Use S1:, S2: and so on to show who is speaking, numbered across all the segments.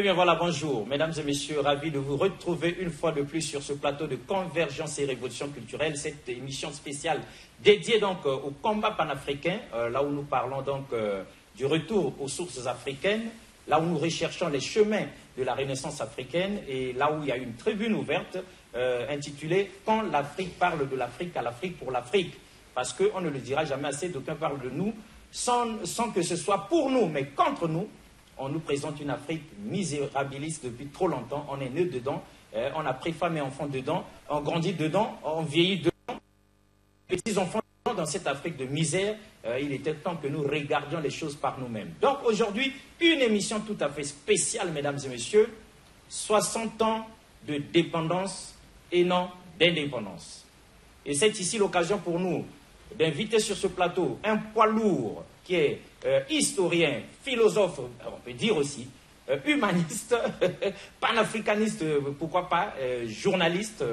S1: Eh bien voilà, bonjour, mesdames et messieurs, ravi de vous retrouver une fois de plus sur ce plateau de Convergence et Révolution culturelle, cette émission spéciale dédiée donc au combat panafricain, là où nous parlons donc du retour aux sources africaines, là où nous recherchons les chemins de la Renaissance africaine et là où il y a une tribune ouverte intitulée « Quand l'Afrique parle de l'Afrique à l'Afrique pour l'Afrique ». Parce qu'on ne le dira jamais assez, d'aucuns parlent de nous sans que ce soit pour nous, mais contre nous. On nous présente une Afrique misérabiliste depuis trop longtemps. On est né dedans, on a pris femmes et enfants dedans, on grandit dedans, on vieillit dedans. Petits enfants dans cette Afrique de misère, il était temps que nous regardions les choses par nous-mêmes. Donc aujourd'hui, une émission tout à fait spéciale, mesdames et messieurs, 60 ans de dépendance et non d'indépendance. Et c'est ici l'occasion pour nous d'inviter sur ce plateau un poids lourd qui est historien, philosophe, on peut dire aussi, humaniste, panafricaniste, pourquoi pas, journaliste,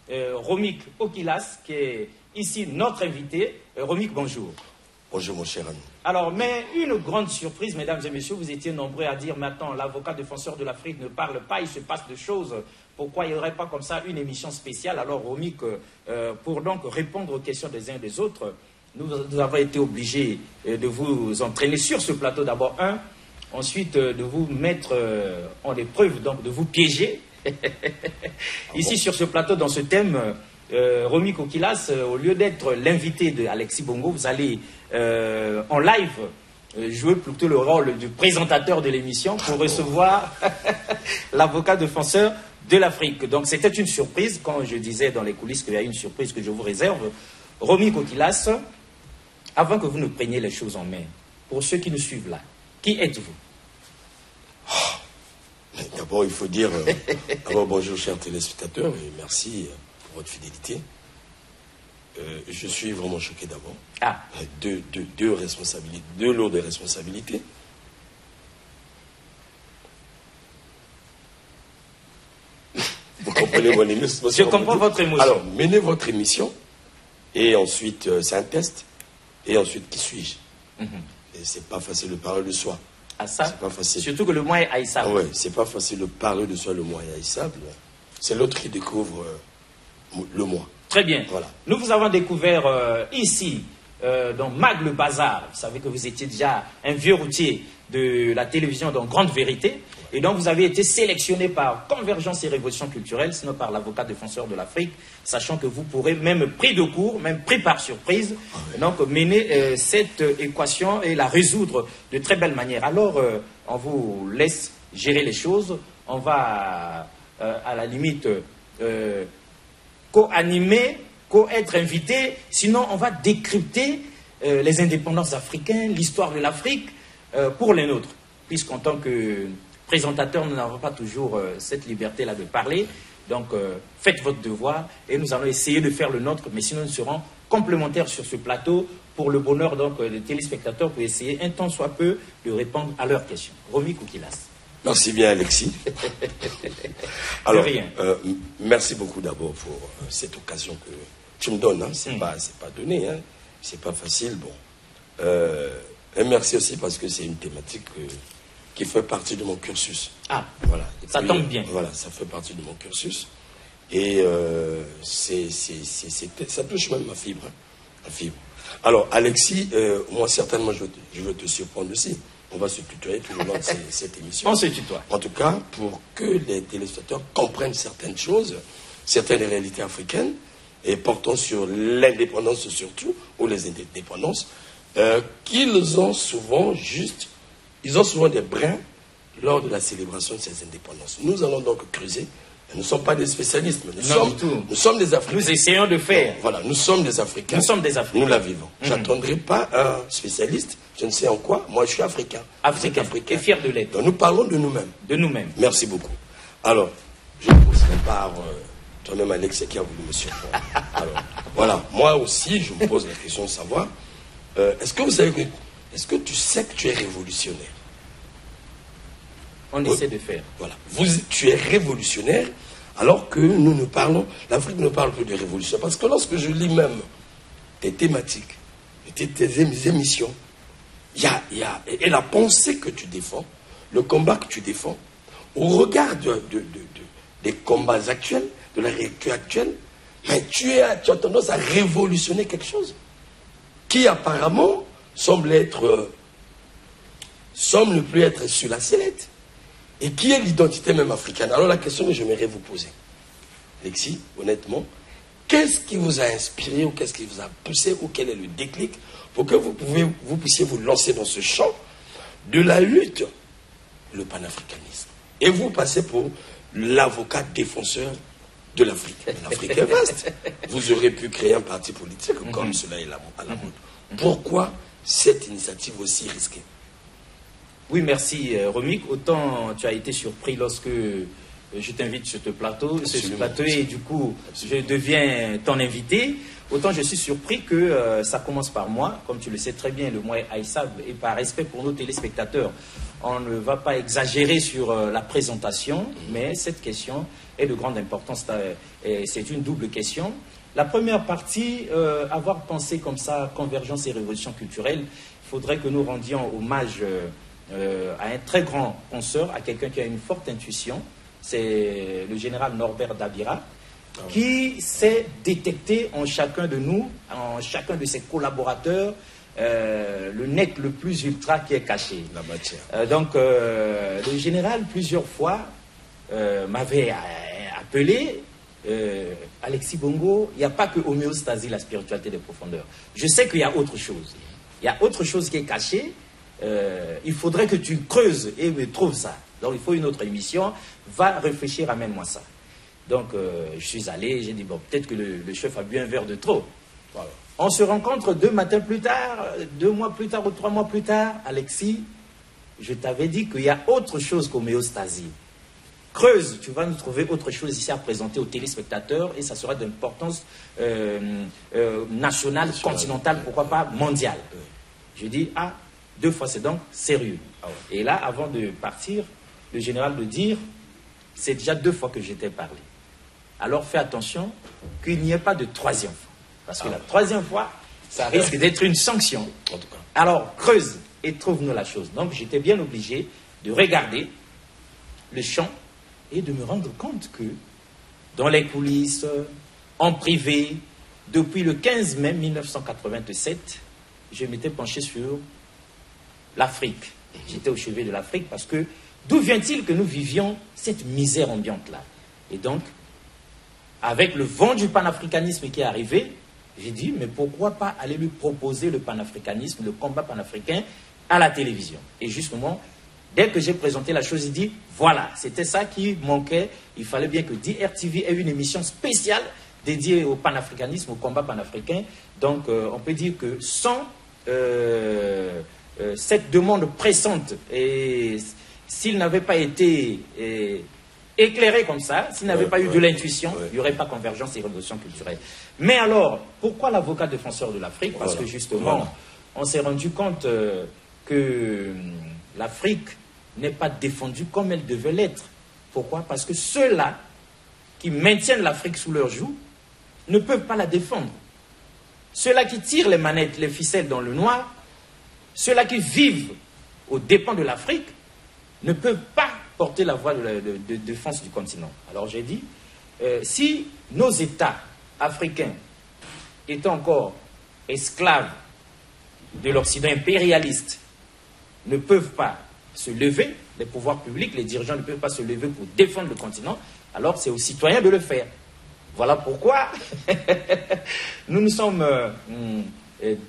S1: Romik Okilas, qui est ici notre invité. Romik, bonjour.
S2: Bonjour mon cher ami.
S1: Alors, mais une grande surprise, mesdames et messieurs, vous étiez nombreux à dire maintenant, l'avocat défenseur de l'Afrique ne parle pas, il se passe des choses. Pourquoi il n'y aurait pas comme ça une émission spéciale? Alors, Romik, pour donc répondre aux questions des uns et des autres, nous avons été obligés de vous entraîner sur ce plateau d'abord, ensuite de vous mettre en épreuve, donc de vous piéger. Ici sur ce plateau, dans ce thème, Romik Okilas, au lieu d'être l'invité de Alexis Bongo, vous allez en live jouer plutôt le rôle du présentateur de l'émission pour recevoir l'avocat défenseur de l'Afrique. Donc c'était une surprise, quand je disais dans les coulisses qu'il y a une surprise que je vous réserve. Romik Okilas, avant que vous ne preniez les choses en main, pour ceux qui nous suivent là, qui êtes-vous?
S2: D'abord, il faut dire bonjour chers téléspectateurs et merci pour votre fidélité. Je suis vraiment choqué d'abord. Deux responsabilités, deux lourdes responsabilités. Vous comprenez mon émotion?
S1: Je comprends votre émotion.
S2: Alors, menez votre émission et ensuite, c'est un test. Et ensuite, qui suis-je? Et c'est pas facile de parler de soi.
S1: Ah ça?
S2: C'est pas facile.
S1: Surtout que le moi est haïssable.
S2: Oui, c'est pas facile de parler de soi, le moi est haïssable. C'est l'autre qui découvre le moi.
S1: Très bien.
S2: Voilà.
S1: Nous vous avons découvert ici, dans Mag le Bazar. Vous savez que vous étiez déjà un vieux routier de la télévision dans Grande Vérité. Et donc vous avez été sélectionné par Convergence et Révolution culturelle, sinon par l'avocat défenseur de l'Afrique, sachant que vous pourrez, même pris de court, même pris par surprise, donc mener cette équation et la résoudre de très belle manière. Alors, on vous laisse gérer les choses. On va, à la limite, co-animer, co-être invité. Sinon, on va décrypter les indépendances africaines, l'histoire de l'Afrique pour les nôtres. Puisqu'en tant que présentateur, nous n'avons pas toujours cette liberté-là de parler. Donc, faites votre devoir et nous allons essayer de faire le nôtre. Mais sinon, nous serons complémentaires sur ce plateau pour le bonheur donc, des téléspectateurs pour essayer un tant soit peu de répondre à leurs questions. Romik Okilas.
S2: Merci bien, Alexis. Alors,
S1: rien.
S2: Merci beaucoup d'abord pour cette occasion que tu me donnes. Hein. C'est pas donné, hein. C'est pas facile. Bon. Et merci aussi parce que c'est une thématique qui fait partie de mon cursus.
S1: Ah,
S2: voilà.
S1: Ça tombe bien.
S2: Voilà, ça fait partie de mon cursus. Et ça touche même ma fibre. Hein, la fibre. Alors, Alexis, moi, certainement, je veux te surprendre aussi. On va se tutoyer tout le long de cette émission.
S1: On se tutoie.
S2: En tout cas, pour que les téléspectateurs comprennent certaines choses, certaines réalités africaines, et portant sur l'indépendance surtout, ou les indépendances, qu'ils ont souvent ils ont souvent des brins lors de la célébration de ces indépendances. Nous allons donc creuser. Nous ne sommes pas des spécialistes, mais nous sommes des Africains.
S1: Nous essayons de faire.
S2: Donc, voilà, nous sommes des Africains.
S1: Nous sommes des Africains.
S2: Nous la vivons. Je n'attendrai pas un spécialiste, je ne sais en quoi. Moi, je suis Africain.
S1: Africain. Et fier de l'être.
S2: Donc, nous parlons de nous-mêmes.
S1: De nous-mêmes.
S2: Merci beaucoup. Alors, je commencerai par toi-même, Alex, qui a voulu me surprendre. Alors, voilà, moi aussi, je me pose la question de savoir, est-ce que tu sais que tu es révolutionnaire?
S1: On essaie de faire.
S2: Voilà. Tu es révolutionnaire, alors que nous ne parlons, l'Afrique ne parle plus de révolution. Parce que lorsque je lis même tes thématiques, tes émissions, et la pensée que tu défends, le combat que tu défends, au regard des combats actuels, de la réalité actuelle, mais tu as tendance à révolutionner quelque chose qui apparemment semble ne plus être sur la sellette et qui est l'identité même africaine. Alors la question que j'aimerais vous poser, Alexis, honnêtement, qu'est-ce qui vous a inspiré ou qu'est-ce qui vous a poussé ou quel est le déclic pour que vous puissiez vous lancer dans ce champ de la lutte, le panafricanisme. Et vous passez pour l'avocat défenseur de l'Afrique. L'Afrique est vaste. Vous aurez pu créer un parti politique comme cela est à la mode. Pourquoi cette initiative aussi risquée?
S1: Oui, merci Romik. Autant tu as été surpris lorsque je t'invite sur ce plateau, et du coup je deviens ton invité. Autant je suis surpris que ça commence par moi. Comme tu le sais très bien, le mois est haïssable et par respect pour nos téléspectateurs, on ne va pas exagérer sur la présentation, mais cette question est de grande importance. C'est une double question. La première partie, avoir pensé comme ça, convergence et révolution culturelle, il faudrait que nous rendions hommage à un très grand penseur, à quelqu'un qui a une forte intuition. C'est le général Norbert Dabira, qui sait détecter en chacun de nous, en chacun de ses collaborateurs, le nec le plus ultra qui est caché.
S2: La matière.
S1: Donc, le général, plusieurs fois, m'avait appelé, Alexis Bongo, il n'y a pas que homéostasie, la spiritualité des profondeurs. Je sais qu'il y a autre chose. Il y a autre chose qui est cachée. Il faudrait que tu creuses et me trouves ça. Donc, il faut une autre émission. Va réfléchir, amène-moi ça. Donc, je suis allé, j'ai dit, bon, peut-être que le chef a bu un verre de trop. Voilà. On se rencontre 2 matins plus tard, 2 mois plus tard ou 3 mois plus tard. Alexis, je t'avais dit qu'il y a autre chose qu'homéostasie. Creuse, tu vas nous trouver autre chose ici à présenter aux téléspectateurs et ça sera d'importance nationale, continentale, pourquoi pas mondiale. Je dis, 2 fois c'est donc sérieux. Et là, avant de partir, le général me dit, c'est déjà 2 fois que je t'ai parlé. Alors fais attention qu'il n'y ait pas de 3e fois. Parce que la 3e fois, ça risque d'être une sanction. En tout cas. Alors creuse et trouve-nous la chose. Donc j'étais bien obligé de regarder le champ et de me rendre compte que dans les coulisses, en privé, depuis le 15 mai 1987, je m'étais penché sur l'Afrique. J'étais au chevet de l'Afrique parce que d'où vient-il que nous vivions cette misère ambiante-là? Et donc, avec le vent du panafricanisme qui est arrivé, j'ai dit, mais pourquoi pas aller lui proposer le panafricanisme, le combat panafricain à la télévision? Et justement, dès que j'ai présenté la chose, il dit, voilà, c'était ça qui manquait. Il fallait bien que DRTV ait une émission spéciale dédiée au panafricanisme, au combat panafricain. Donc, on peut dire que sans cette demande pressante, et s'il n'avait pas été éclairé comme ça, s'il n'avait pas eu de l'intuition, il n'y aurait pas convergence et révolution culturelle. Mais alors, pourquoi l'avocat défenseur de l'Afrique? Parce que justement, on s'est rendu compte que l'Afrique n'est pas défendue comme elle devait l'être. Pourquoi? Parce que ceux-là qui maintiennent l'Afrique sous leur joug ne peuvent pas la défendre. Ceux-là qui tirent les manettes, les ficelles dans le noir, ceux-là qui vivent aux dépens de l'Afrique, ne peuvent pas porter la voix de défense du continent. Alors j'ai dit, si nos États africains étant encore esclaves de l'Occident impérialiste, ne peuvent pas se lever, les pouvoirs publics, les dirigeants ne peuvent pas se lever pour défendre le continent, alors c'est aux citoyens de le faire. Voilà pourquoi nous nous sommes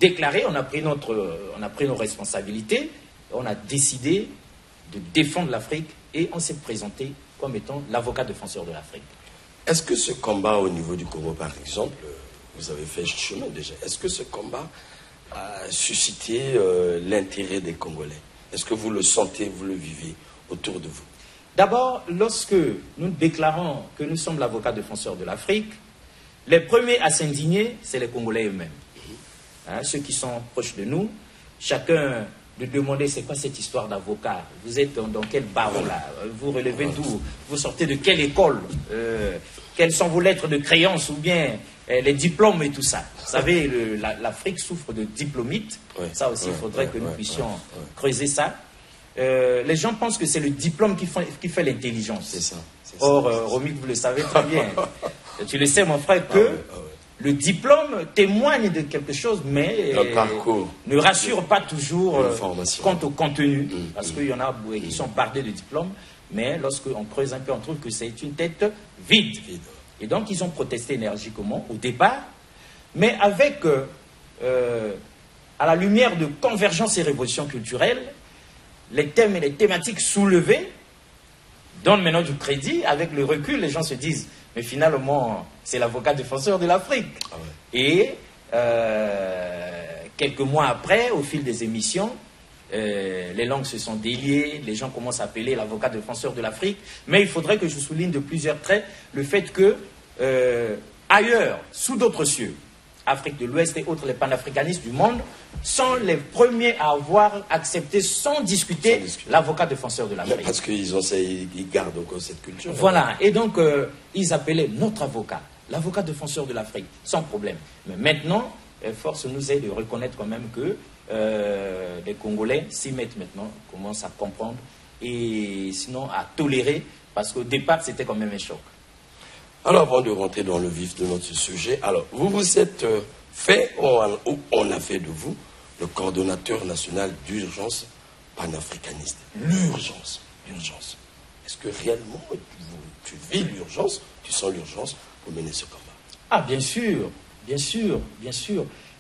S1: déclarés, on a pris nos responsabilités, on a décidé de défendre l'Afrique et on s'est présenté comme étant l'avocat défenseur de l'Afrique.
S2: Est-ce que ce combat au niveau du Congo, par exemple, vous avez fait chemin déjà, est-ce que ce combat a suscité l'intérêt des Congolais? Est-ce que vous le sentez, vous le vivez autour de vous?
S1: D'abord, lorsque nous déclarons que nous sommes l'avocat défenseur de l'Afrique, les premiers à s'indigner, c'est les Congolais eux-mêmes. Hein, ceux qui sont proches de nous, chacun de demander c'est quoi cette histoire d'avocat, vous êtes dans quel barreau là, vous relevez d'où, vous sortez de quelle école, quelles sont vos lettres de créance ou bien les diplômes et tout ça. Vous savez, l'Afrique souffre de diplômites, ça aussi il faudrait que nous puissions creuser ça. les gens pensent que c'est le diplôme qui fait l'intelligence.
S2: C'est ça.
S1: Or, Romy, vous le savez très bien. Tu le sais, mon frère, que le diplôme témoigne de quelque chose, mais
S2: le parcours
S1: ne rassure pas toujours quant au contenu. Parce qu'il y en a qui sont bardés de diplômes, mais lorsqu'on creuse un peu, on trouve que c'est une tête vide. Et donc, ils ont protesté énergiquement au départ, mais avec, à la lumière de Convergence et Révolution culturelle, les thèmes et les thématiques soulevés donnent maintenant du crédit. Avec le recul, les gens se disent, mais finalement, c'est l'avocat défenseur de l'Afrique. Ah ouais. Et quelques mois après, au fil des émissions, les langues se sont déliées, les gens commencent à appeler l'avocat défenseur de l'Afrique. Mais il faudrait que je souligne de plusieurs traits le fait que, ailleurs, sous d'autres cieux, Afrique de l'Ouest et autres, les panafricanistes du monde, sont les premiers à avoir accepté sans discuter l'avocat défenseur de l'Afrique.
S2: Parce qu'ils gardent encore cette culture.
S1: Voilà, et donc ils appelaient notre avocat, l'avocat défenseur de l'Afrique, sans problème. Mais maintenant, force nous est de reconnaître quand même que les Congolais s'y mettent maintenant, commencent à comprendre, et sinon à tolérer, parce qu'au départ c'était quand même un choc.
S2: Alors, avant de rentrer dans le vif de notre sujet, alors, vous vous êtes fait, on a fait de vous, le coordonnateur national d'urgence panafricaniste. L'urgence. Est-ce que réellement, tu vis l'urgence, tu sens l'urgence pour mener ce combat?
S1: Ah, bien sûr.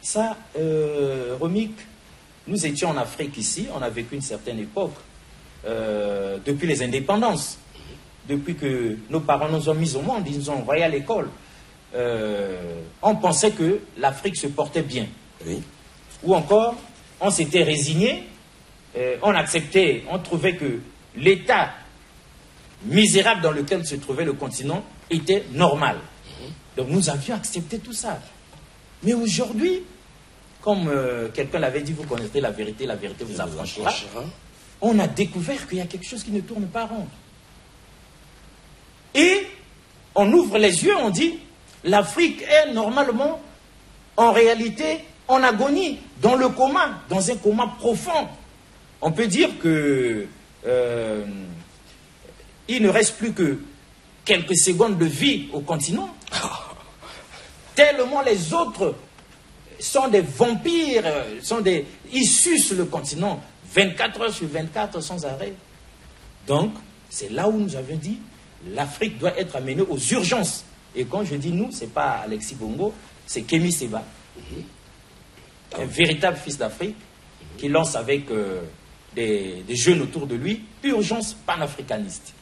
S1: Ça, Romik, nous étions en Afrique ici, on a vécu une certaine époque, depuis les indépendances. Depuis que nos parents nous ont mis au monde, ils nous ont envoyés à l'école, on pensait que l'Afrique se portait bien.
S2: Oui.
S1: Ou encore, on s'était résigné, on acceptait, on trouvait que l'état misérable dans lequel se trouvait le continent était normal. Donc nous avions accepté tout ça. Mais aujourd'hui, comme quelqu'un l'avait dit, vous connaissez la vérité vous affranchira, on a découvert qu'il y a quelque chose qui ne tourne pas rond. Et on ouvre les yeux, on dit, l'Afrique est normalement, en réalité, en agonie, dans le coma, dans un coma profond. On peut dire que il ne reste plus que quelques secondes de vie au continent. Tellement les autres sont des vampires, ils sucent le continent 24 heures sur 24 sans arrêt. Donc, c'est là où nous avions dit, l'Afrique doit être amenée aux urgences. Et quand je dis nous, ce n'est pas Alexis Bongo, c'est Kémy Séba, un véritable fils d'Afrique, qui lance avec des jeunes autour de lui, urgence panafricaniste.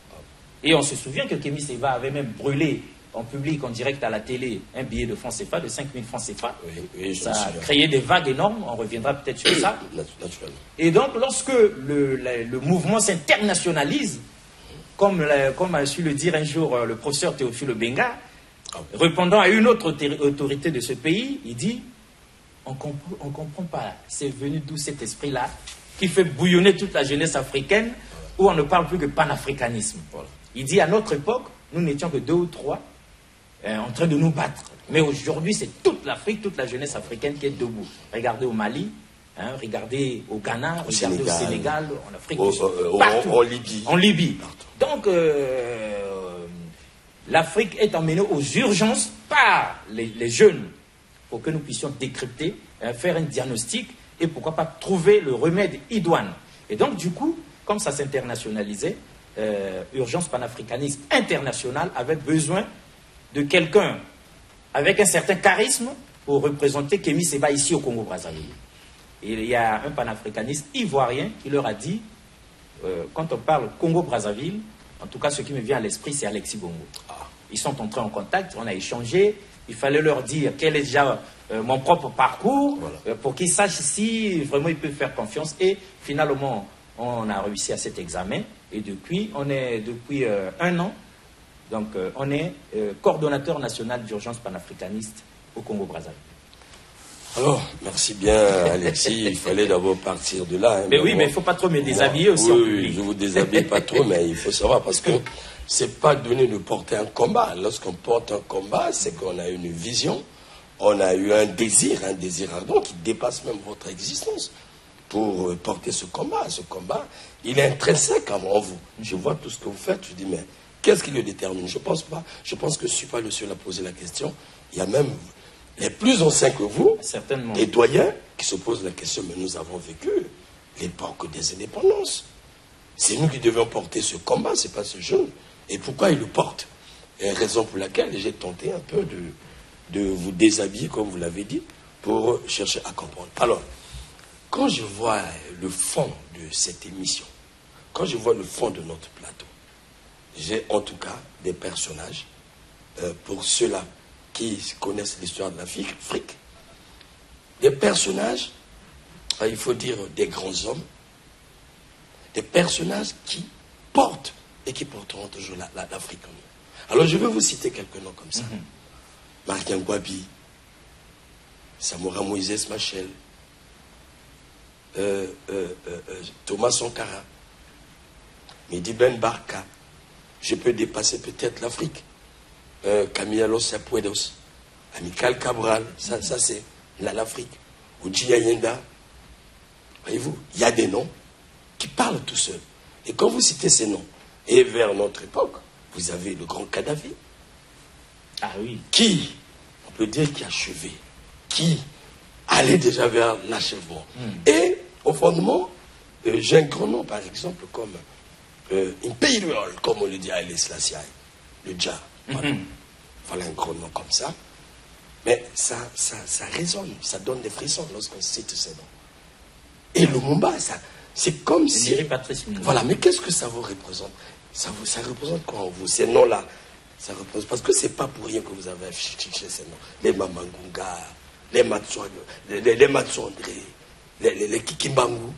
S1: Et on se souvient que Kémy Séba avait même brûlé en public, en direct à la télé, un billet de francs CFA, de 5 000 francs CFA.
S2: Oui,
S1: ça a créé des vagues énormes, on reviendra peut-être sur ça.
S2: Naturellement.
S1: Et donc, lorsque le mouvement s'internationalise, comme a su le dire un jour le professeur Théophile Benga, répondant à une autre autorité de ce pays, il dit, on ne comprend pas, c'est venu d'où cet esprit-là, qui fait bouillonner toute la jeunesse africaine, où on ne parle plus que panafricanisme. Voilà. Il dit, à notre époque, nous n'étions que 2 ou 3 en train de nous battre. Mais aujourd'hui, c'est toute l'Afrique, toute la jeunesse africaine qui est debout. Regardez au Mali, regardez au Ghana, regardez au Sénégal, en Afrique du Sud, partout. En Libye. Donc, l'Afrique est emmenée aux urgences par les jeunes pour que nous puissions décrypter, faire un diagnostic et pourquoi pas trouver le remède idoine. Et donc, du coup, comme ça s'internationalisait, Urgence panafricaniste internationale avait besoin de quelqu'un avec un certain charisme pour représenter Kémy Séba ici au Congo-Brazzaville. Et il y a un panafricaniste ivoirien qui leur a dit, quand on parle Congo-Brazzaville, en tout cas ce qui me vient à l'esprit c'est Alexis Bongo. Ils sont entrés en contact, on a échangé, il fallait leur dire quel est déjà mon propre parcours, pour qu'ils sachent si vraiment ils peuvent faire confiance. Et finalement, on a réussi à cet examen. Et depuis, on est depuis 1 an, donc on est coordonnateur national d'urgence panafricaniste au Congo-Brazzaville.
S2: Alors, merci bien Alexis, il fallait d'abord partir de là.
S1: Mais oui, mais il ne faut pas trop me déshabiller aussi.
S2: Oui, je ne vous déshabille pas trop, mais il faut savoir, parce que c'est pas donné de porter un combat. Lorsqu'on porte un combat, c'est qu'on a une vision, on a eu un désir ardent qui dépasse même votre existence. pour porter ce combat. Ce combat, il est intrinsèque en vous. Je vois tout ce que vous faites, je dis, mais qu'est-ce qui le détermine? Je pense pas. Je pense que je ne suis pas le seul à poser la question. Il y a même les plus anciens que vous,
S1: certainement,
S2: les doyens, qui se posent la question, mais nous avons vécu l'époque des indépendances. C'est nous qui devions porter ce combat, ce n'est pas ce jeune. Et pourquoi il le porte? Et raison pour laquelle j'ai tenté un peu de vous déshabiller, comme vous l'avez dit, pour chercher à comprendre. Alors, quand je vois le fond de cette émission, quand je vois le fond de notre plateau, j'ai en tout cas des personnages, pour ceux-là qui connaissent l'histoire de l'Afrique, des personnages, il faut dire des grands hommes, des personnages qui portent et qui porteront toujours l'Afrique en nous. Alors je vais vous citer quelques noms comme ça. Marc Ngouabi, Samora Moïse Machel, Thomas Sankara, Mehdi Ben Barka. Je peux dépasser peut-être l'Afrique. Camilo Sapuedos, Amical Cabral, ça c'est l'Afrique. Oudji Yenda. Voyez-vous, il y a des noms qui parlent tout seuls. Et quand vous citez ces noms, et vers notre époque, vous avez le grand Kadhafi.
S1: Ah oui.
S2: Qui, on peut dire, qui achevait, qui allait déjà vers l'achèvement. Et, au fondement, j'ai un grand nom, par exemple, comme Imperial, comme on le dit à Haïlé Selassie, le Dja. Voilà. Voilà un grand nom comme ça. Mais ça résonne, ça donne des frissons lorsqu'on cite ces noms. Et Lumumba, c'est comme si... Voilà, mais qu'est-ce que ça vous représente? Ça représente quoi en vous? Ces noms-là, ça représente... Parce que c'est pas pour rien que vous avez affiché ces noms. Les Mamangunga, les Matsouandré, les Kikimbangu.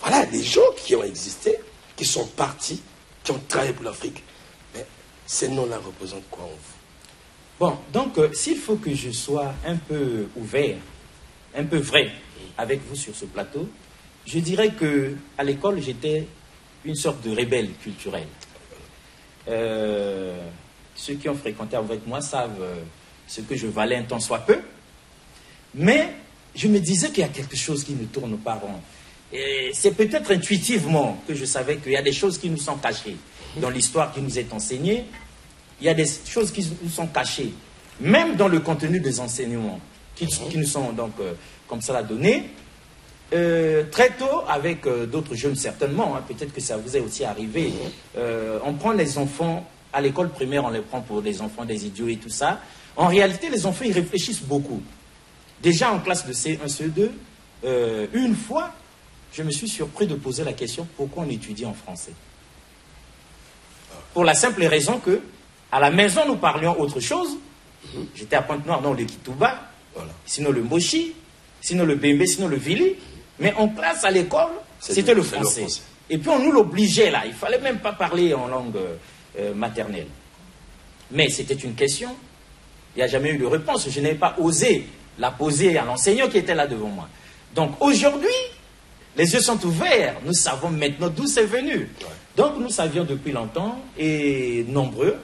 S2: Voilà, des gens qui ont existé, qui sont partis, qui ont travaillé pour l'Afrique. Mais ces noms-là représentent quoi en vous?
S1: Bon, donc, s'il faut que je sois un peu ouvert, un peu vrai avec vous sur ce plateau, je dirais que à l'école, j'étais une sorte de rebelle culturel. Ceux qui ont fréquenté avec moi savent ce que je valais un tant soit peu. Mais je me disais qu'il y a quelque chose qui ne tourne pas rond. Et c'est peut-être intuitivement que je savais qu'il y a des choses qui nous sont cachées dans l'histoire qui nous est enseignée. Il y a des choses qui nous sont cachées, même dans le contenu des enseignements qui nous sont donc comme ça donnés. Très tôt, avec d'autres jeunes certainement, hein, peut-être que ça vous est aussi arrivé, on prend les enfants, à l'école primaire, on les prend pour des enfants, des idiots et tout ça. En réalité, les enfants, ils réfléchissent beaucoup. Déjà en classe de C1, CE2, une fois, je me suis surpris de poser la question, pourquoi on étudie en français? Pour la simple raison que, à la maison, nous parlions autre chose. J'étais à Pointe-Noire, non, le Kitouba, voilà. Sinon le Mochi, sinon le Bembe, sinon le Vili. Mais en classe, à l'école, c'était le français. Et puis on nous l'obligeait là. Il ne fallait même pas parler en langue maternelle. Mais c'était une question. Il n'y a jamais eu de réponse. Je n'ai pas osé la poser à l'enseignant qui était là devant moi. Donc aujourd'hui, les yeux sont ouverts. Nous savons maintenant d'où c'est venu. Ouais. Donc nous savions depuis longtemps, et nombreux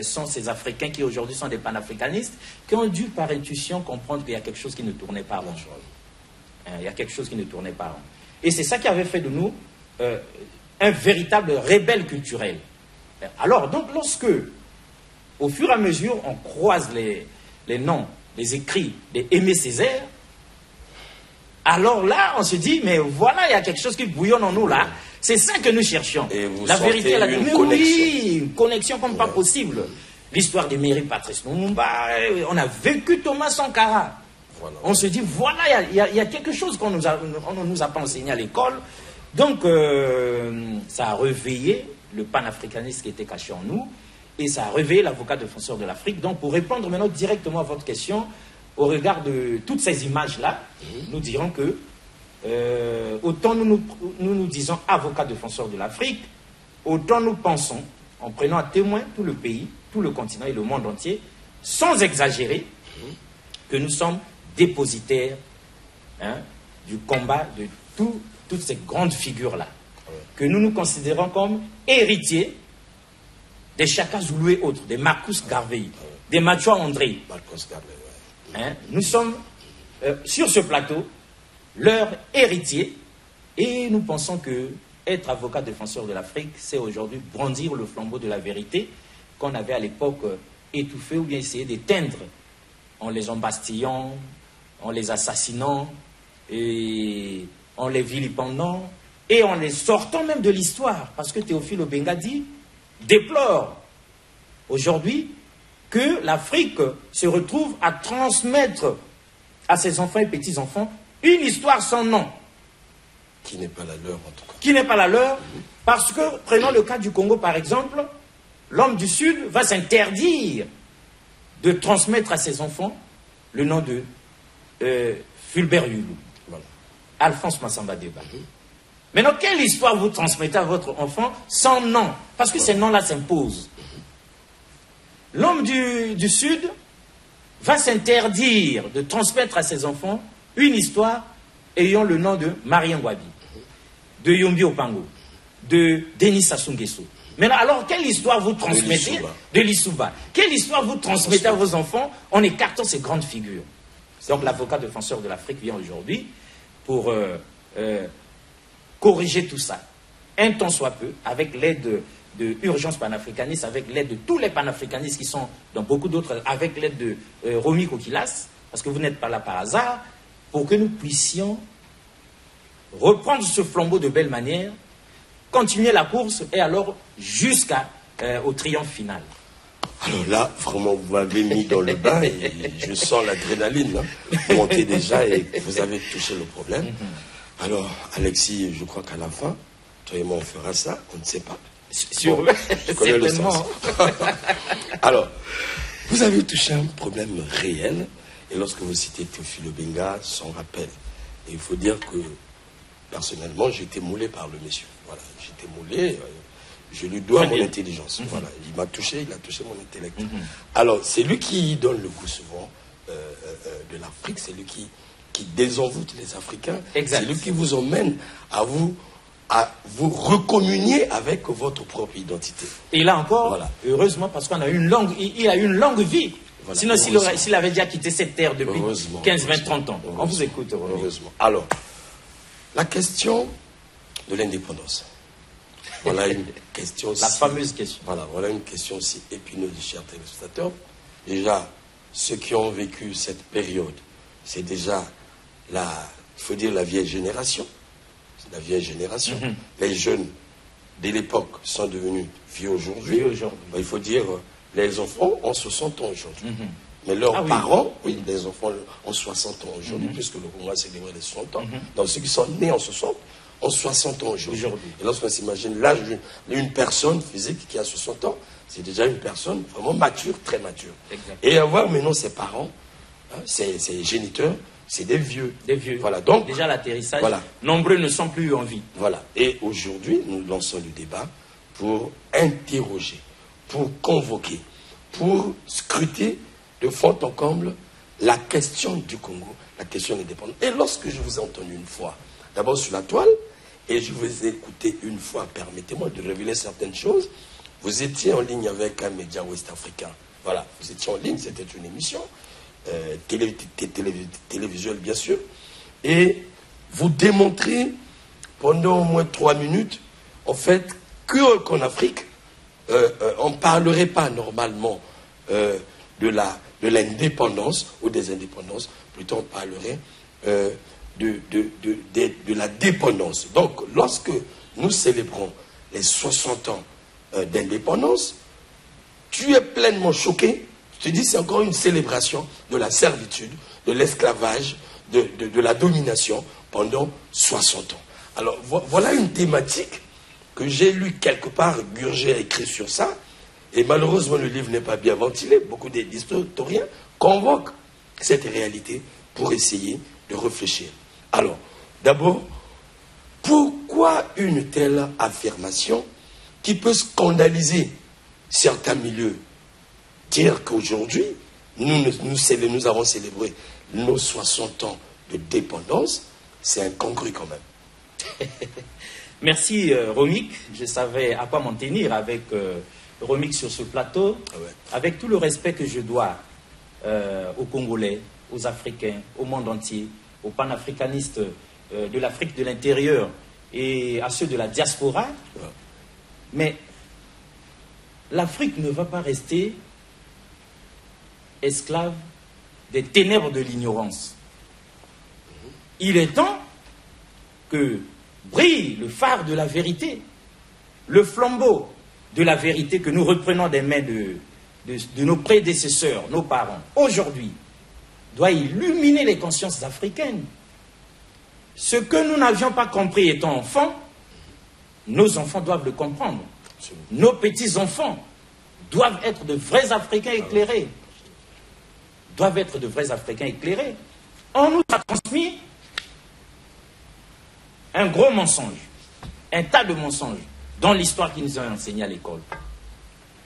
S1: sont ces Africains qui aujourd'hui sont des panafricanistes, qui ont dû par intuition comprendre qu'il y a quelque chose qui ne tournait pas rond. Il y a quelque chose qui ne tournait pas rond. Et c'est ça qui avait fait de nous un véritable rebelle culturel. Alors, donc, lorsque, au fur et à mesure, on croise les noms, les écrits d'Aimé Césaire, alors là, on se dit, mais voilà, il y a quelque chose qui bouillonne en nous là. C'est ça que nous cherchions.
S2: Et vous
S1: la vérité,
S2: une connexion.
S1: Oui, une connexion comme pas possible. L'histoire de Mairie Patrice Lumumba, on a vécu Thomas Sankara. Voilà. On se dit, voilà, il y a quelque chose qu'on ne nous a pas enseigné à l'école. Donc, ça a réveillé le panafricanisme qui était caché en nous, et ça a réveillé l'avocat défenseur de l'Afrique. Donc, pour répondre maintenant directement à votre question, au regard de toutes ces images-là, nous dirons que autant nous disons avocat défenseur de l'Afrique, autant nous pensons, en prenant à témoin tout le pays, tout le continent et le monde entier, sans exagérer, que nous sommes dépositaires du combat de toutes ces grandes figures-là, que nous nous considérons comme héritiers des Chaka Zulu et autres, des Marcus Garvey, des Mathieu André. Nous sommes sur ce plateau leurs héritiers Et nous pensons que être avocat défenseur de l'Afrique, c'est aujourd'hui brandir le flambeau de la vérité qu'on avait à l'époque étouffé ou bien essayé d'éteindre en les embastillant, en les assassinant, et en les vilipendant, et en les sortant même de l'histoire. Parce que Théophile Obenga dit, déplore aujourd'hui que l'Afrique se retrouve à transmettre à ses enfants et petits-enfants une histoire sans nom.
S2: Qui n'est pas la leur, en tout cas.
S1: Qui n'est pas la leur, parce que, prenons le cas du Congo par exemple, l'homme du Sud va s'interdire de transmettre à ses enfants le nom de Fulbert Yulu, voilà. Alphonse Massamba Deba. Maintenant, quelle histoire vous transmettez à votre enfant sans nom? Parce que ces noms-là s'imposent. L'homme du Sud va s'interdire de transmettre à ses enfants une histoire ayant le nom de Marie Ngouabi, de Yombi Opango, de Denis Sassou Nguesso. Mais alors, quelle histoire vous transmettez de Lissouba? Quelle histoire vous transmettez à vos enfants en écartant ces grandes figures? Donc l'avocat défenseur de l'Afrique vient aujourd'hui pour corriger tout ça, un temps soit peu, avec l'aide de Urgence panafricaniste, avec l'aide de tous les panafricanistes qui sont dans beaucoup d'autres, avec l'aide de Romy Kokilas, parce que vous n'êtes pas là par hasard, pour que nous puissions reprendre ce flambeau de belle manière, continuer la course et alors jusqu'au triomphe final.
S2: Alors là, vraiment, vous m'avez mis dans le bain et je sens l'adrénaline monter déjà et vous avez touché le problème. Alors, Alexis, je crois qu'à la fin, toi et moi, on fera ça, on ne sait pas.
S1: Bon,
S2: je connais le sens. Alors, vous avez touché un problème réel et lorsque vous citez Théophile Obenga, son rappel. Et il faut dire que, personnellement, j'ai été moulé par le monsieur. Voilà, j'ai été moulé... Je lui dois mon intelligence. Voilà. Il m'a touché, il a touché mon intellect. Alors, c'est lui qui donne le goût souvent de l'Afrique, c'est lui qui désenvoûte les Africains. C'est lui qui vous emmène à vous recommunier avec votre propre identité.
S1: Et là encore, voilà. Heureusement, parce qu'on a une longue, il a une longue vie. Voilà. Sinon, s'il avait déjà quitté cette terre depuis 15, 20, 30 ans. On vous écoute.
S2: Heureusement. Alors, la question de l'indépendance. Voilà une question
S1: la fameuse question.
S2: Voilà une question aussi épineuse, chers téléspectateurs. Déjà, ceux qui ont vécu cette période, c'est déjà il faut dire la vieille génération. C'est la vieille génération. Les jeunes de l'époque sont devenus vieux aujourd'hui. Il faut dire, les enfants ont 60 ans aujourd'hui. Mais leurs parents, les enfants ont 60 ans aujourd'hui, puisque le Congo a célébré les 60 ans. Donc ceux qui sont nés en 60, ont 60 ans aujourd'hui. Et lorsqu'on s'imagine l'âge d'une personne physique qui a 60 ans, c'est déjà une personne vraiment mature, très mature. Et avoir maintenant ses parents, ses géniteurs, c'est des vieux.
S1: Des vieux.
S2: Voilà, donc,
S1: déjà l'atterrissage, nombreux ne sont plus en vie.
S2: Voilà. Et aujourd'hui, nous lançons le débat pour interroger, pour convoquer, pour scruter de fond en comble la question du Congo, la question de l'indépendance. Et lorsque je vous ai entendu une fois, d'abord sur la toile, et je vous ai écouté une fois, permettez-moi de révéler certaines choses. Vous étiez en ligne avec un média ouest-africain. Voilà, vous étiez en ligne, c'était une émission, télévisuelle bien sûr, et vous démontrez pendant au moins 3 minutes, en fait, qu'en Afrique, on ne parlerait pas normalement de l'indépendance ou des indépendances, plutôt on parlerait de la dépendance. Donc, lorsque nous célébrons les 60 ans d'indépendance, tu es pleinement choqué. Tu te dis c'est encore une célébration de la servitude, de l'esclavage, de la domination pendant 60 ans. Alors, voilà une thématique que j'ai lue quelque part. Gurgé a écrit sur ça. Et malheureusement, le livre n'est pas bien ventilé. Beaucoup d'historiens convoquent cette réalité pour essayer de réfléchir. Alors, d'abord, pourquoi une telle affirmation qui peut scandaliser certains milieux? Dire qu'aujourd'hui, nous avons célébré nos 60 ans de dépendance, c'est incongru quand même.
S1: Merci Romik, je savais à quoi m'en tenir avec Romik sur ce plateau, avec tout le respect que je dois aux Congolais, aux Africains, au monde entier, aux panafricanistes de l'Afrique de l'intérieur et à ceux de la diaspora. Mais l'Afrique ne va pas rester esclave des ténèbres de l'ignorance. Il est temps que brille le phare de la vérité, le flambeau de la vérité que nous reprenons des mains de nos prédécesseurs, nos parents. Aujourd'hui, doit illuminer les consciences africaines. Ce que nous n'avions pas compris étant enfants, nos enfants doivent le comprendre. Nos petits-enfants doivent être de vrais Africains éclairés. Doivent être de vrais Africains éclairés. On nous a transmis un gros mensonge, un tas de mensonges dans l'histoire qui nous a enseigné à l'école,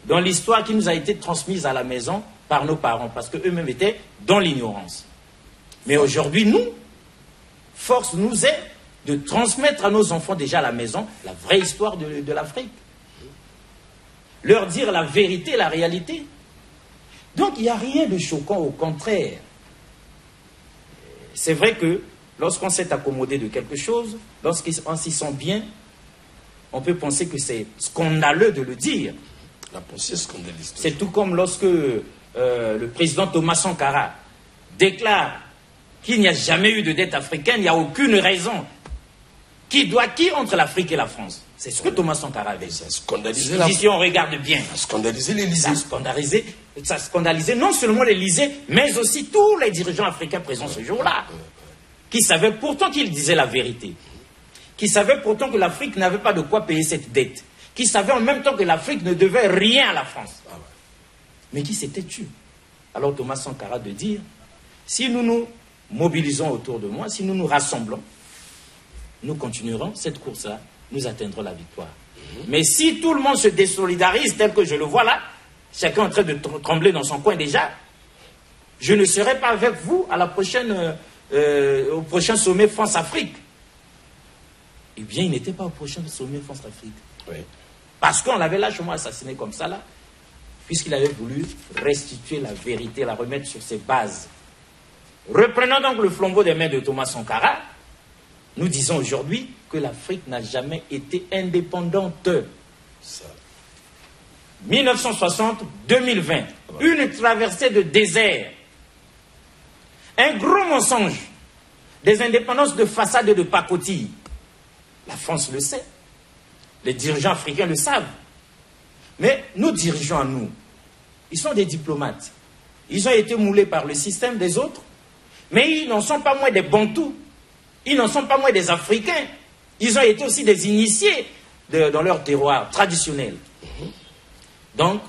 S1: dans l'histoire qui nous a été transmise à la maison par nos parents, parce qu'eux-mêmes étaient dans l'ignorance. Mais aujourd'hui, nous, force nous est de transmettre à nos enfants déjà à la maison la vraie histoire de l'Afrique. Leur dire la vérité, la réalité. Donc il n'y a rien de choquant, au contraire. C'est vrai que lorsqu'on s'est accommodé de quelque chose, lorsqu'on s'y sent bien, on peut penser que c'est scandaleux de le dire.
S2: La pensée scandaliste.
S1: C'est tout comme lorsque le président Thomas Sankara déclare qu'il n'y a jamais eu de dette africaine, il n'y a aucune raison. Qui entre l'Afrique et la France? C'est ce que Thomas Sankara avait dit.
S2: Ça a scandalisé
S1: si on regarde bien.
S2: Ça a scandalisé l'Élysée.
S1: Ça a scandalisé non seulement l'Élysée, mais aussi tous les dirigeants africains présents ce jour-là, qui savaient pourtant qu'ils disaient la vérité, qui savaient pourtant que l'Afrique n'avait pas de quoi payer cette dette, qui savaient en même temps que l'Afrique ne devait rien à la France, mais qui s'étaient tus. Alors Thomas Sankara de dire, si nous nous mobilisons autour de moi, si nous nous rassemblons, nous continuerons cette course-là, nous atteindrons la victoire. Mais si tout le monde se désolidarise tel que je le vois là, chacun est en train de trembler dans son coin déjà, je ne serai pas avec vous à la prochaine, au prochain sommet France-Afrique. Eh bien, il n'était pas au prochain sommet France-Afrique.
S2: Oui.
S1: Parce qu'on l'avait lâchement assassiné comme ça là, puisqu'il avait voulu restituer la vérité, la remettre sur ses bases. Reprenons donc le flambeau des mains de Thomas Sankara, nous disons aujourd'hui que l'Afrique n'a jamais été indépendante. 1960-2020, une traversée de désert, un gros mensonge, des indépendances de façade et de pacotille. La France le sait, les dirigeants africains le savent. Mais nos dirigeants à nous, ils sont des diplomates. Ils ont été moulés par le système des autres, mais ils n'en sont pas moins des Bantous. Ils n'en sont pas moins des Africains. Ils ont été aussi des initiés dans leur terroir traditionnel. Donc,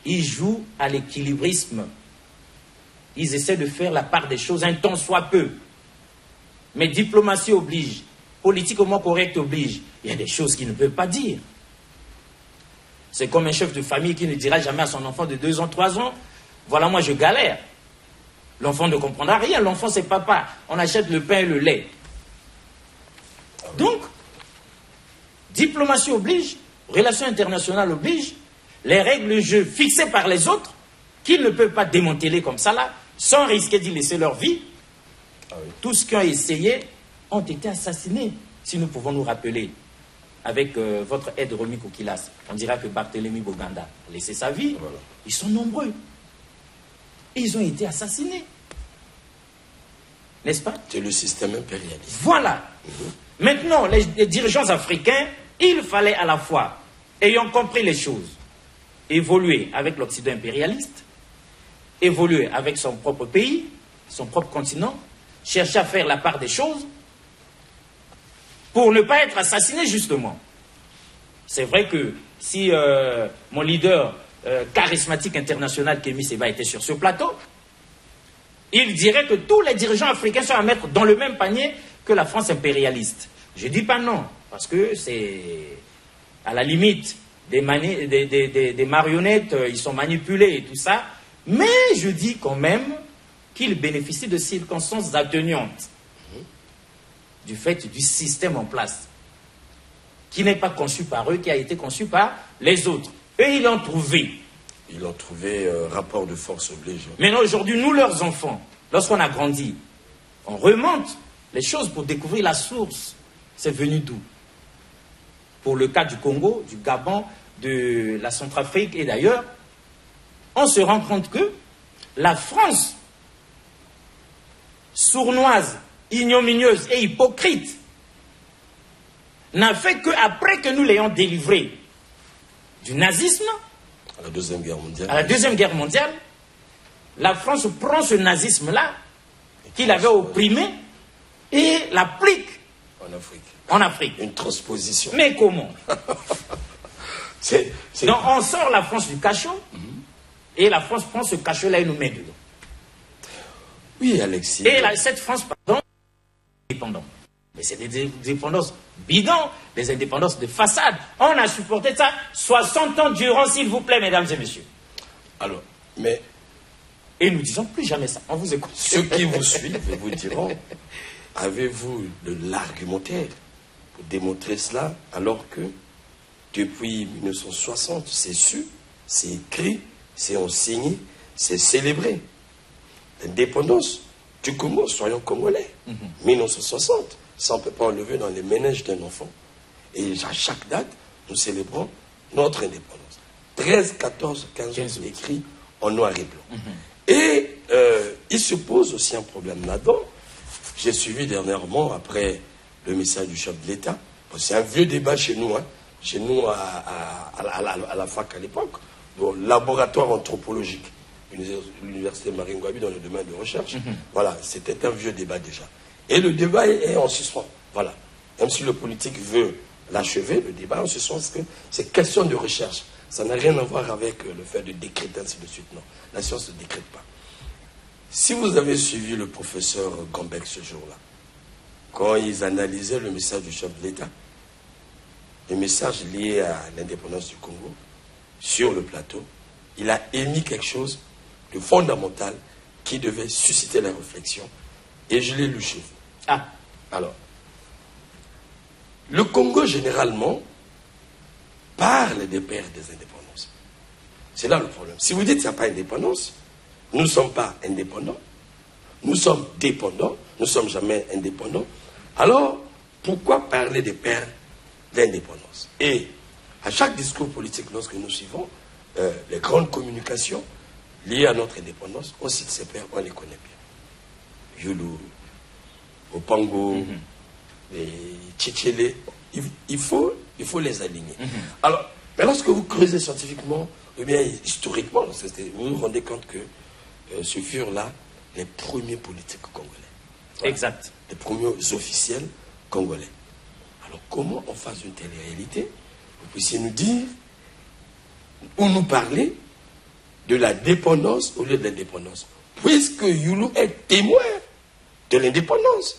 S1: ils jouent à l'équilibrisme. Ils essaient de faire la part des choses un tant soit peu. Mais diplomatie oblige, politiquement correct oblige. Il y a des choses qu'ils ne peuvent pas dire. C'est comme un chef de famille qui ne dira jamais à son enfant de 2 ans, 3 ans, voilà, moi je galère. L'enfant ne comprendra rien, l'enfant c'est papa. On achète le pain et le lait. Donc, diplomatie oblige, relations internationales oblige, les règles du jeu fixées par les autres, qu'ils ne peuvent pas démanteler comme ça là, sans risquer d'y laisser leur vie. Tous ceux qui ont essayé ont été assassinés. Si nous pouvons nous rappeler, avec votre aide Romy Kokilas, on dira que Barthélemy Boganda a laissé sa vie. Voilà. Ils sont nombreux. Et ils ont été assassinés. N'est-ce pas?
S2: C'est le système impérialiste.
S1: Voilà. Maintenant, les dirigeants africains, il fallait à la fois, ayant compris les choses, évoluer avec l'Occident impérialiste, évoluer avec son propre pays, son propre continent, chercher à faire la part des choses, pour ne pas être assassiné justement. C'est vrai que si mon leader charismatique international Kémy Séba était sur ce plateau, il dirait que tous les dirigeants africains sont à mettre dans le même panier que la France impérialiste. Je ne dis pas non, parce que c'est à la limite des marionnettes, ils sont manipulés et tout ça, mais je dis quand même qu'ils bénéficient de circonstances atténuantes du fait du système en place, qui n'est pas conçu par eux, qui a été conçu par les autres. Eux, ils l'ont trouvé.
S2: Ils l'ont trouvé, rapport de force oblige.
S1: Maintenant, aujourd'hui, nous, leurs enfants, lorsqu'on a grandi, on remonte les choses pour découvrir la source. c'est venu d'où? Pour le cas du Congo, du Gabon, de la Centrafrique et d'ailleurs, on se rend compte que la France, sournoise, ignominieuse et hypocrite, n'a fait qu'après que nous l'ayons délivré du nazisme,
S2: à la Deuxième Guerre mondiale.
S1: À la Deuxième Guerre mondiale, la France prend ce nazisme-là, qu'il avait opprimé, et l'applique en Afrique.
S2: Une transposition.
S1: Mais comment? Donc on sort la France du cachot, et la France prend ce cachot-là et nous met dedans.
S2: Oui, Alexis.
S1: Et cette France, pardon, est indépendante. Mais c'est des indépendances bidons, des indépendances de façade. On a supporté ça 60 ans durant, s'il vous plaît, mesdames et messieurs.
S2: Alors, mais...
S1: Et nous disons plus jamais ça. On vous écoute.
S2: Ceux qui vous suivent vous diront, avez-vous l'argumentaire pour démontrer cela, alors que depuis 1960, c'est su, c'est écrit, c'est enseigné, c'est célébré. L'indépendance du Congo, soyons congolais. 1960, ça on ne peut pas enlever dans les ménages d'un enfant. Et à chaque date, nous célébrons notre indépendance. 13, 14, 15 écrits en noir et blanc. Et il se pose aussi un problème là-dedans. J'ai suivi dernièrement, après le message du chef de l'État, c'est un vieux débat chez nous, hein, chez nous à la fac à l'époque, au laboratoire anthropologique, l'université Marine Ngouabi dans le domaine de recherche. Voilà, c'était un vieux débat déjà. Et le débat est en suspens. Voilà. Même si le politique veut l'achever, le débat est en suspens, parce que c'est question de recherche. Ça n'a rien à voir avec le fait de décréter ainsi de suite. Non, la science ne décrète pas. Si vous avez suivi le professeur Gambek ce jour-là, quand ils analysaient le message du chef de l'État, le message lié à l'indépendance du Congo, sur le plateau, il a émis quelque chose de fondamental qui devait susciter la réflexion. Et je l'ai lu chez vous.
S1: Ah.
S2: Alors, le Congo, généralement, parle des pères des indépendances. C'est là le problème. Si vous dites qu'il n'y a pas d'indépendance, nous ne sommes pas indépendants, nous sommes dépendants, nous ne sommes jamais indépendants. Alors, pourquoi parler des pères d'indépendance? Et à chaque discours politique, lorsque nous suivons les grandes communications liées à notre indépendance, on cite ces pères, on les connaît bien. Youlou, Opango, les Tchétchélé, il faut les aligner. Alors, mais lorsque vous creusez scientifiquement, ou bien historiquement, vous vous rendez compte que ce furent là les premiers politiques congolais. Voilà.
S1: Exact.
S2: Les premiers officiels congolais. Alors, comment on face une telle réalité? Vous puissiez nous dire, ou nous parler de la dépendance au lieu de l'indépendance. Puisque Youlou est témoin de l'indépendance.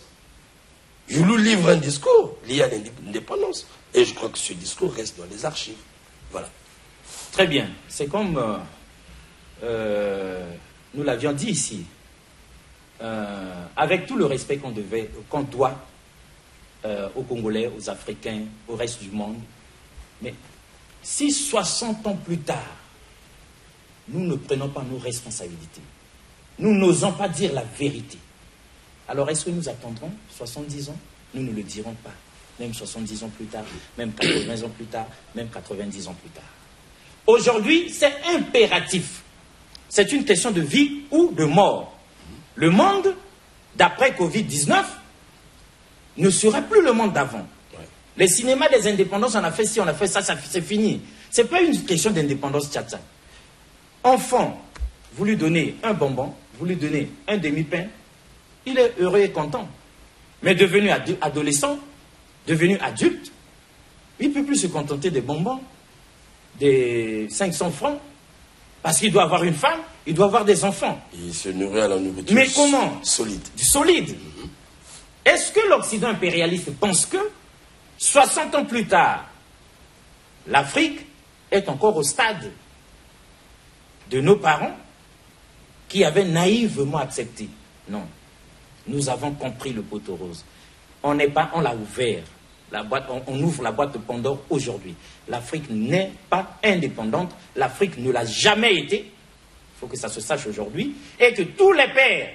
S2: Youlou livre un discours lié à l'indépendance. Et je crois que ce discours reste dans les archives. Voilà.
S1: Très bien. C'est comme nous l'avions dit ici. Avec tout le respect qu'on doit aux Congolais, aux Africains, au reste du monde. Mais si 60 ans plus tard, nous ne prenons pas nos responsabilités, nous n'osons pas dire la vérité, alors est-ce que nous attendrons 70 ans? Nous ne le dirons pas. Même 70 ans plus tard, même 80 ans plus tard, même 90 ans plus tard. Aujourd'hui, c'est impératif. C'est une question de vie ou de mort. Le monde, d'après Covid-19, ne sera plus le monde d'avant. Les cinémas des indépendances, on a fait ci, on a fait ça, c'est fini. Ce n'est pas une question d'indépendance tchatcha. Enfant, vous lui donnez un bonbon, vous lui donnez un demi-pain, il est heureux et content. Mais devenu adolescent, devenu adulte, il ne peut plus se contenter des bonbons, des 500 francs, parce qu'il doit avoir une femme, il doit avoir des enfants.
S2: Il se nourrit à la nourriture.
S1: Mais comment?
S2: Solide.
S1: Solide. Est-ce que l'Occident impérialiste pense que 60 ans plus tard, l'Afrique est encore au stade de nos parents qui avaient naïvement accepté? Non. Nous avons compris le poteau rose. On l'a ouvert. On ouvre la boîte de Pandore aujourd'hui. L'Afrique n'est pas indépendante. L'Afrique ne l'a jamais été. Il faut que ça se sache aujourd'hui. Et que tous les pères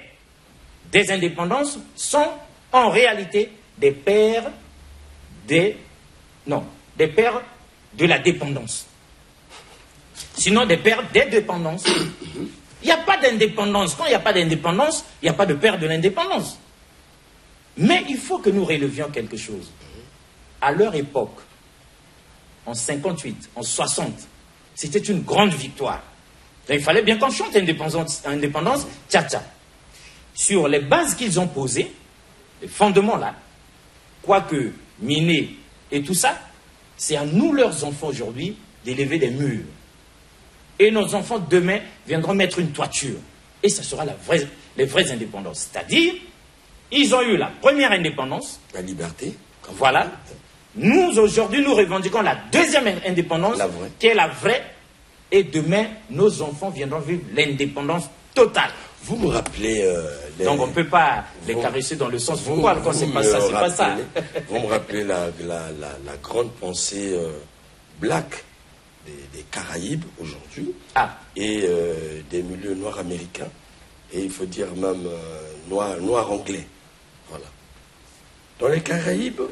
S1: des indépendances sont en réalité des pères des pères de la dépendance. Sinon, des pères des dépendances. Il n'y a pas d'indépendance. Quand il n'y a pas d'indépendance, il n'y a pas de père de l'indépendance. Mais il faut que nous relevions quelque chose. À leur époque, en 58, en 60, c'était une grande victoire. Donc, il fallait bien qu'on chante indépendance, tcha-tcha. Sur les bases qu'ils ont posées, les fondements là, quoique minés et tout ça, c'est à nous, leurs enfants aujourd'hui, d'élever des murs. Et nos enfants demain viendront mettre une toiture. Et ça sera les vraies indépendances. C'est-à-dire, ils ont eu la première indépendance.
S2: La liberté.
S1: Voilà. Nous, aujourd'hui, nous revendiquons la deuxième indépendance, qui est la vraie. Et demain, nos enfants viendront vivre l'indépendance totale.
S2: Vous me rappelez...
S1: Donc on ne peut pas les caresser dans le sens du poil quand c'est pas ça, c'est pas ça.
S2: Vous me rappelez la grande pensée black des Caraïbes aujourd'hui et des milieux noirs américains et il faut dire même noirs anglais. Voilà. Dans les Caraïbes,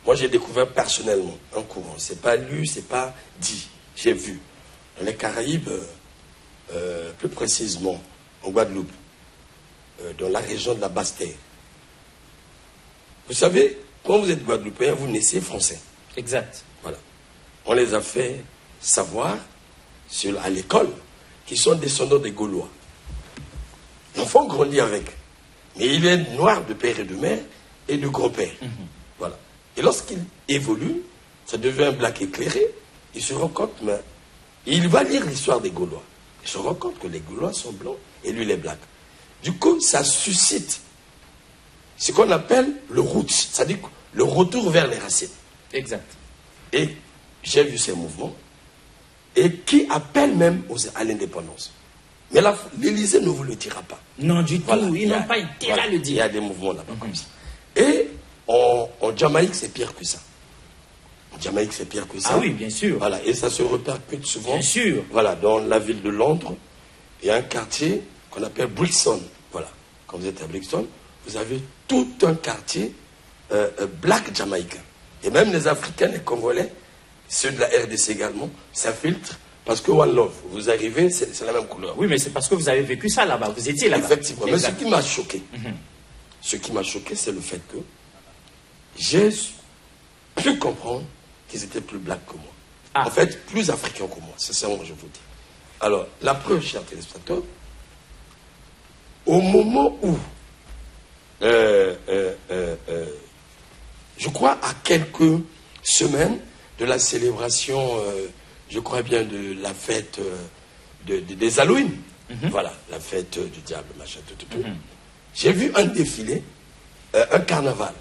S2: moi j'ai découvert personnellement un courant. C'est pas lu, c'est pas dit. J'ai vu. Dans les Caraïbes, plus précisément en Guadeloupe, dans la région de la Basse-Terre. Vous savez, quand vous êtes Guadeloupéen, vous naissez français.
S1: Exact.
S2: Voilà. On les a fait savoir à l'école qu'ils sont descendants des Gaulois. L'enfant grandit avec. Mais il est noir de père et de mère et de grand-père. Voilà. Et lorsqu'il évolue, ça devient un black éclairé, il se rend compte, mais il va lire l'histoire des Gaulois. Il se rend compte que les Gaulois sont blancs et lui, il est black. Du coup, ça suscite ce qu'on appelle le roots, c'est-à-dire le retour vers les racines.
S1: Exact.
S2: Et j'ai vu ces mouvements et qui appellent même à l'indépendance. Mais là, l'Élysée ne vous le dira pas.
S1: Non, du tout, ils n'ont pas intérêt à le dire.
S2: Il y a des mouvements là-bas comme ça. Et en Jamaïque, c'est pire que ça. En Jamaïque, c'est pire que ça.
S1: Ah oui, bien sûr.
S2: Voilà, et ça se répercute souvent.
S1: Bien sûr.
S2: Voilà, dans la ville de Londres, il y a un quartier qu'on appelle Brixton. Voilà, quand vous êtes à Brixton, vous avez tout un quartier black jamaïcain. Et même les Africains, les Congolais, ceux de la RDC également, s'infiltrent parce que One Love, vous arrivez, c'est la même couleur.
S1: Oui, mais c'est parce que vous avez vécu ça là-bas, vous étiez là-bas.
S2: Effectivement, mais ce qui m'a choqué, c'est le fait que j'ai pu comprendre qu'ils étaient plus blacks que moi. En fait, plus africains que moi, c'est ça que je vous dis. Alors, la preuve, chers téléspectateurs, au moment où, je crois à quelques semaines de la célébration, je crois bien, de la fête des Halloween, voilà, la fête du diable, machin, tout. J'ai vu un défilé, un carnaval,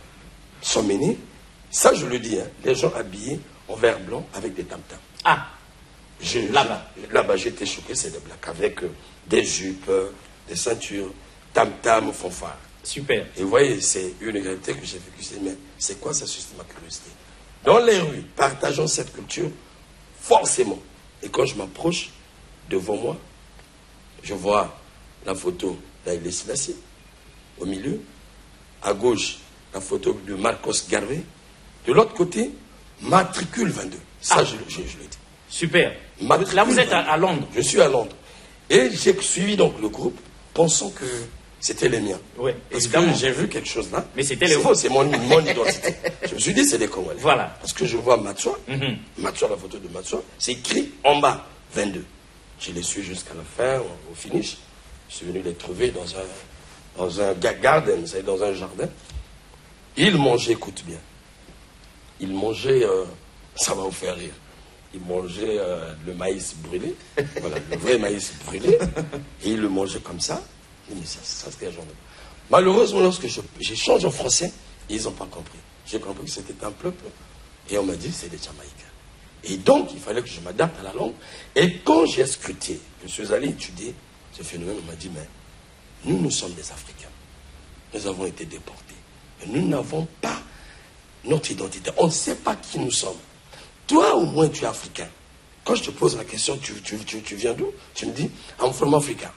S2: s'emmener. Ça, je le dis, hein, les gens habillés en vert blanc avec des tam-tams. Là-bas, j'étais choqué, c'est des blacks, avec des jupes, des ceintures, tam-tams, fanfares.
S1: Super.
S2: Et vous voyez, c'est une réalité que j'ai vécue. Mais c'est quoi, ça suscite ma curiosité. Dans les rues, partageons cette culture, forcément. Et quand je m'approche, devant moi, je vois la photo d'Haïlé Selassie, au milieu. À gauche, la photo de Marcos Garvey. De l'autre côté, matricule 22. Ça, je le dis.
S1: Super.
S2: Matricule
S1: là, vous êtes
S2: 22.
S1: à Londres.
S2: Je suis à Londres. Et j'ai suivi donc le groupe, pensant que c'était les miens.
S1: Oui,
S2: parce
S1: évidemment.
S2: que j'ai vu quelque chose là.
S1: Mais c'était les vôtres.
S2: C'est mon identité. Je me suis dit, c'est des Congolais.
S1: Voilà.
S2: Parce que je vois Matsua, Matsua, la photo de Matsua, c'est écrit en bas, 22. Je les suis jusqu'à la fin, au finish. Je suis venu les trouver dans un garden, c'est dans un jardin. Ils mangeaient, écoute bien. Ils mangeaient, ça va vous faire rire. Ils mangeaient le maïs brûlé, voilà, le vrai maïs brûlé, et ils le mangeaient comme ça. Mais ça c'est un genre de... Malheureusement, lorsque j'échange en français, ils n'ont pas compris. J'ai compris que c'était un peuple, et on m'a dit c'est des Jamaïcains. Et donc, il fallait que je m'adapte à la langue. Et quand j'ai scruté, je suis allé étudier ce phénomène, on m'a dit, mais nous sommes des Africains. Nous avons été déportés. Mais nous n'avons pas notre identité. On ne sait pas qui nous sommes. Toi, au moins, tu es africain. Quand je te pose la question, tu viens d'où? Tu me dis, I'm from Africa.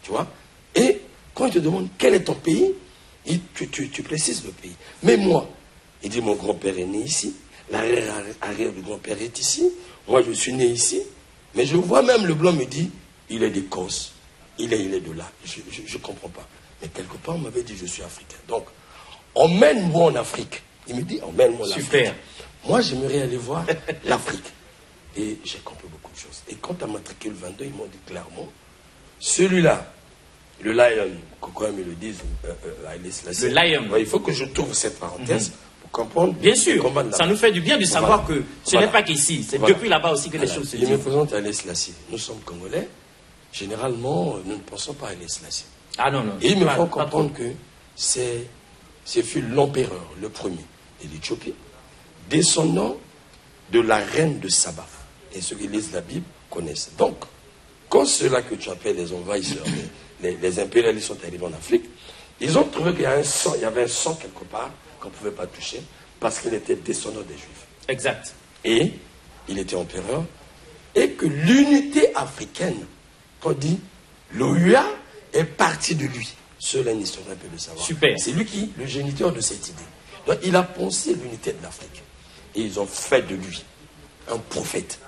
S2: Tu vois? Et quand il te demande quel est ton pays, tu précises le pays. Mais moi, Il dit, mon grand-père est né ici, l'arrière du grand-père est ici, moi je suis né ici, mais je vois même le blanc me dit, il est d'Écosse, il est de là, je ne comprends pas. Mais quelque part, on m'avait dit, je suis africain. Donc, emmène-moi en Afrique. Il me dit, emmène-moi en Afrique.
S1: Super.
S2: Moi, j'aimerais aller voir l'Afrique. Et j'ai compris beaucoup de choses. Et quant à matricule 22, ils m'ont dit clairement, celui-là, le Lion, comme ils le disent,
S1: le Lion.
S2: Ouais, il faut que je trouve cette parenthèse pour comprendre.
S1: Bien sûr, ça nous fait du bien de savoir que ce n'est pas qu'ici, c'est depuis là-bas aussi que les choses se disent.
S2: Je me présente à Haïlé Selassie. Nous sommes Congolais. Généralement, nous ne pensons pas à Haïlé Selassie.
S1: Ah non, non.
S2: Et il me faut comprendre que c'est fut l'empereur, le premier de l'Éthiopie, descendant de la reine de Saba. Et ceux qui lisent la Bible connaissent. Donc, quand ceux-là que tu appelles les envahisseurs, les impérialistes sont arrivés en Afrique, ils ont trouvé qu'il y avait un sang quelque part qu'on ne pouvait pas toucher parce qu'il était descendant des Juifs.
S1: Exact.
S2: Et il était empereur. Et que l'unité africaine, qu'on dit, l'OUA est partie de lui. Seul un historien peut le savoir.
S1: Super.
S2: C'est lui qui, le géniteur de cette idée. Donc, il a pensé l'unité de l'Afrique. Et ils ont fait de lui un prophète.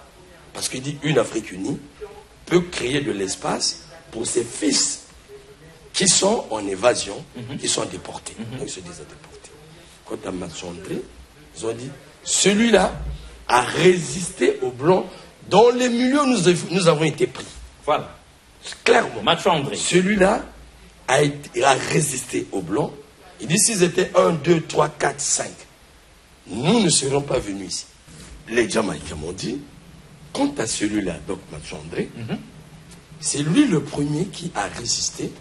S2: Parce qu'il dit, une Afrique unie peut créer de l'espace pour ses fils qui sont en évasion, qui sont déportés. Donc, ils se disaient déportés. Quant à Mathieu André, ils ont dit, celui-là a résisté aux Blancs dans les milieux où nous avons été pris.
S1: Voilà.
S2: Clairement.
S1: Mathieu André.
S2: Celui-là a résisté aux Blancs. Il dit, s'ils étaient 1, 2, 3, 4, 5, nous ne serions pas venus ici. Les Jamaïcains m'ont dit, quant à celui-là, donc Mathieu André, c'est lui le premier qui a résisté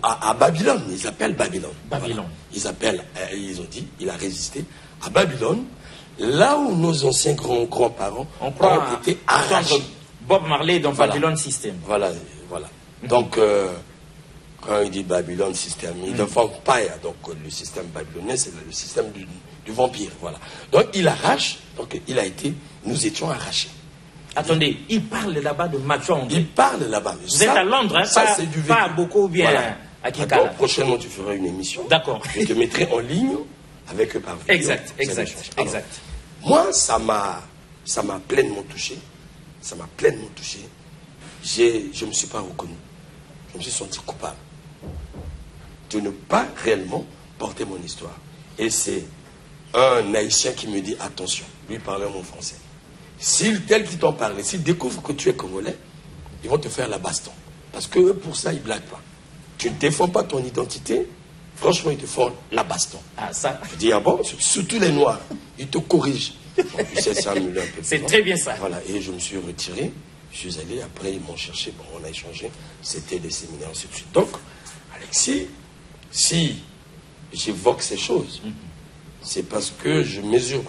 S2: à Babylone. Ils appellent Babylone.
S1: Babylone.
S2: Voilà. Ils ont dit, il a résisté à Babylone, là où nos anciens grands-parents ont été arrachés.
S1: Bob Marley dans Babylone System.
S2: Voilà. Donc, quand il dit Babylone System, il ne faut pas. Donc, le système babylonien, c'est le système du vampire. Voilà. Donc, il arrache. Donc, nous étions arrachés.
S1: Attendez, il parle là-bas de Mathieu André.
S2: Il parle là-bas.
S1: Vous êtes à Londres, hein,
S2: ça, c'est du vécu.
S1: Pas beaucoup bien
S2: voilà.
S1: à Kikala.
S2: Prochainement, tu feras une émission.
S1: D'accord.
S2: Je te mettrai en ligne avec eux par vidéo.
S1: Exact.
S2: Alors, moi, ça m'a pleinement touché. Ça m'a pleinement touché. Je ne me suis pas reconnu. Je me suis senti coupable de ne pas réellement porter mon histoire. Et c'est un Haïtien qui me dit attention, lui parlait mon français. Tel qui t'en parle, s'ils découvrent que tu es Congolais, ils vont te faire la baston. Parce que pour ça, ils ne blaguent pas. Tu ne défends pas ton identité, franchement, ils te font la baston.
S1: Ah, ça.
S2: Je dis, ah bon, surtout les Noirs, ils te corrigent. Donc, tu sais, ça me l'a un peu.
S1: C'est très bien ça.
S2: Voilà, et je me suis retiré, je suis allé, après ils m'ont cherché, bon, on a échangé, c'était des séminaires, ainsi de suite. Donc, Alexis, si j'évoque ces choses, c'est parce que je mesure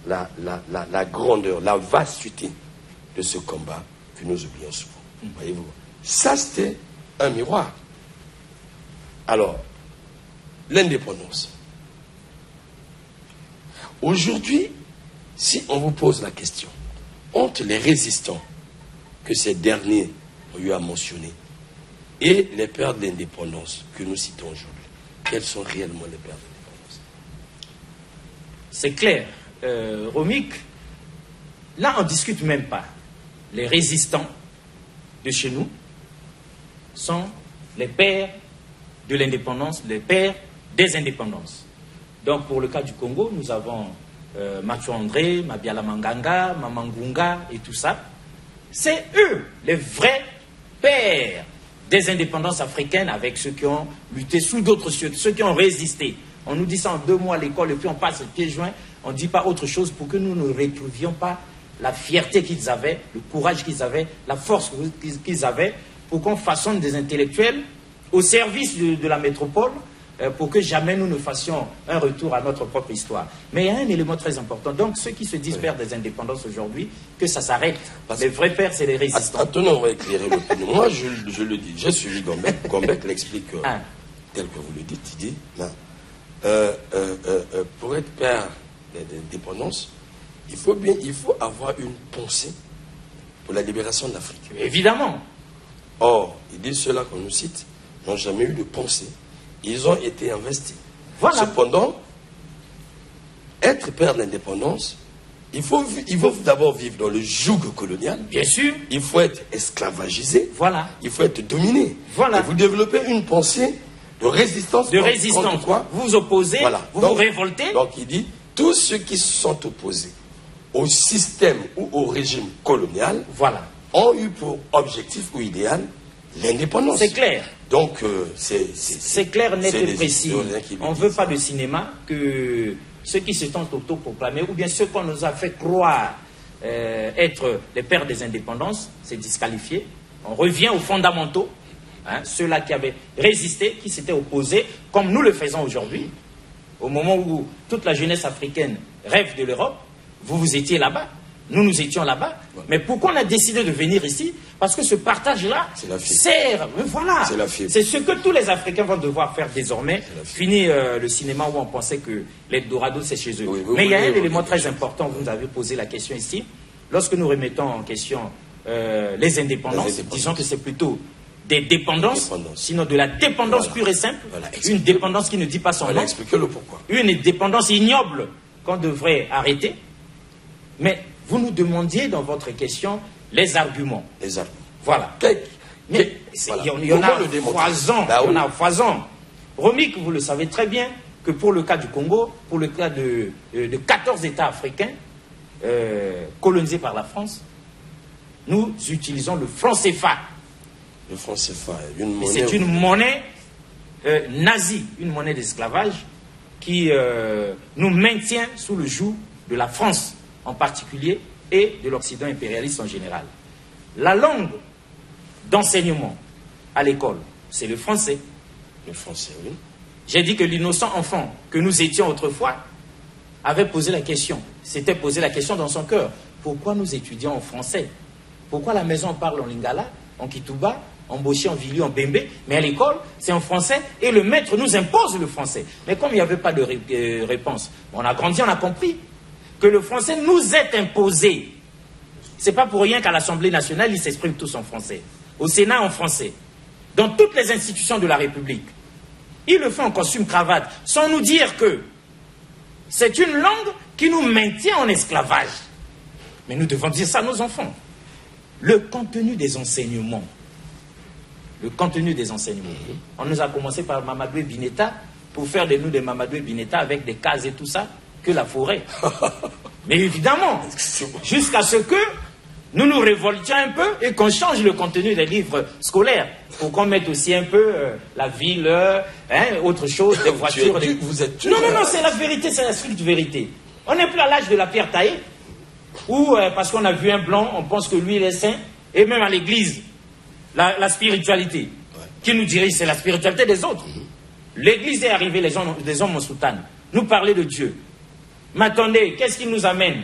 S2: la grandeur, la vastuité de ce combat que nous oublions souvent. Voyez-vous, ça c'était un miroir. Alors, l'indépendance. Aujourd'hui, si on vous pose la question, entre les résistants que ces derniers ont eu à mentionner et les pères de l'indépendance que nous citons aujourd'hui, quels sont réellement les pères de l'indépendance?
S1: C'est clair. Romik, là on ne discute même pas. Les résistants de chez nous sont les pères de l'indépendance, les pères des indépendances. Donc pour le cas du Congo, nous avons Mathieu André, Mabiala Manganga, Mamangunga et tout ça. C'est eux les vrais pères des indépendances africaines, avec ceux qui ont lutté sous d'autres cieux, ceux qui ont résisté. On nous dit ça en 2 mois à l'école et puis on passe les pieds joints. On ne dit pas autre chose pour que nous ne retrouvions pas la fierté qu'ils avaient, le courage qu'ils avaient, la force qu'ils avaient, pour qu'on façonne des intellectuels au service de la métropole, pour que jamais nous ne fassions un retour à notre propre histoire. Mais il y a un élément très important. Donc ceux qui se disent pères des indépendances aujourd'hui, que ça s'arrête. Les vrais pères, c'est les résistants.
S2: Attendez, on va éclairer l'opinion. Moi, je le dis. J'ai suivi Gombec. Gombec l'explique tel que vous le dites. Il dit, pour être père d'indépendance, il faut avoir une pensée pour la libération de l'Afrique.
S1: Évidemment.
S2: Or, il dit ceux-là qu'on nous cite n'ont jamais eu de pensée. Ils ont été investis
S1: Voilà.
S2: Cependant, être père d'indépendance, il faut d'abord vivre dans le joug colonial.
S1: Bien sûr.
S2: Il faut être esclavagisé.
S1: Voilà.
S2: Il faut être dominé.
S1: Voilà.
S2: Et vous développez une pensée de résistance.
S1: De résistance.
S2: Contre quoi?
S1: Vous vous opposez,
S2: voilà.
S1: vous
S2: donc,
S1: vous révoltez.
S2: Donc il dit, tous ceux qui se sont opposés au système ou au régime colonial,
S1: voilà,
S2: ont eu pour objectif ou idéal l'indépendance.
S1: C'est clair.
S2: Donc
S1: c'est clair, net et précis. On ne veut pas de cinéma que ceux qui se sont autoproclamés, ou bien ceux qu'on nous a fait croire être les pères des indépendances, c'est disqualifié. On revient aux fondamentaux, hein, ceux-là qui avaient résisté, qui s'étaient opposés, comme nous le faisons aujourd'hui. Au moment où toute la jeunesse africaine rêve de l'Europe, vous étiez là-bas, nous étions là-bas. Ouais. Mais pourquoi on a décidé de venir ici? Parce que ce partage-là sert, voilà, c'est ce que tous les Africains vont devoir faire désormais. Fini le cinéma où on pensait que l'Eldorado c'est chez eux. Oui, mais il y a un élément très important, vous nous avez posé la question ici. Lorsque nous remettons en question les indépendances, disons que c'est plutôt des dépendances, sinon de la dépendance pure et simple, une dépendance qui ne dit pas son nom,
S2: expliquez-le pourquoi.
S1: Une dépendance ignoble qu'on devrait arrêter. Mais vous nous demandiez dans votre question les arguments.
S2: Les arguments.
S1: Voilà. Mais il y en a foison. Il y en a foison. Romik, vous le savez très bien, que pour le cas du Congo, pour le cas de 14 États africains colonisés par la France, nous utilisons le franc CFA.
S2: Le franc CFA,
S1: c'est une monnaie nazie, une monnaie d'esclavage qui nous maintient sous le joug de la France en particulier et de l'Occident impérialiste en général. La langue d'enseignement à l'école, c'est le français.
S2: Le français, oui.
S1: J'ai dit que l'innocent enfant que nous étions autrefois avait posé la question, s'était posé la question dans son cœur. Pourquoi nous étudions en français? Pourquoi à la maison on parle en lingala, en kituba, en boshi, en vili, en bembe, mais à l'école c'est en français et le maître nous impose le français. Mais comme il n'y avait pas de réponse, on a grandi, on a compris que le français nous est imposé. C'est pas pour rien qu'à l'Assemblée nationale, ils s'expriment tous en français. Au Sénat, en français. Dans toutes les institutions de la République. Ils le font en costume cravate, sans nous dire que c'est une langue qui nous maintient en esclavage. Mais nous devons dire ça à nos enfants. Le contenu des enseignements. Le contenu des enseignements. On nous a commencé par Mamadou et Bineta pour faire de nous des Mamadou et Bineta avec des cases et tout ça, que la forêt. Mais évidemment, jusqu'à ce que nous nous révoltions un peu et qu'on change le contenu des livres scolaires pour qu'on mette aussi un peu la ville, autre chose, des voitures. Non, c'est la vérité, c'est la stricte vérité. On n'est plus à l'âge de la pierre taillée, où parce qu'on a vu un blanc, on pense que lui il est saint, et même à l'église, la spiritualité, qui nous dirige, c'est la spiritualité des autres. L'église est arrivée, des hommes en soutane, nous parler de Dieu. Mais attendez, qu'est-ce qui nous amène?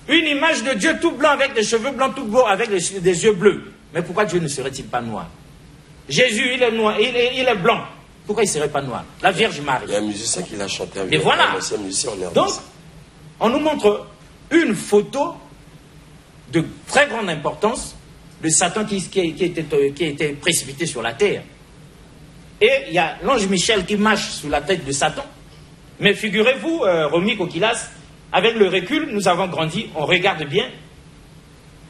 S1: Une image de Dieu tout blanc avec des cheveux blancs, tout beau avec des yeux bleus. Mais pourquoi Dieu ne serait-il pas noir? Jésus, il est noir, il est blanc. Pourquoi il ne serait pas noir? La Vierge Marie.
S2: Il y a un musicien qui l'a chanté.
S1: Et voilà. Donc, on nous montre une photo de très grande importance de Satan qui était précipité sur la terre. Et il y a l'ange Michel qui marche sous la tête de Satan. Mais figurez-vous, Romik Okilas, avec le recul, nous avons grandi, on regarde bien.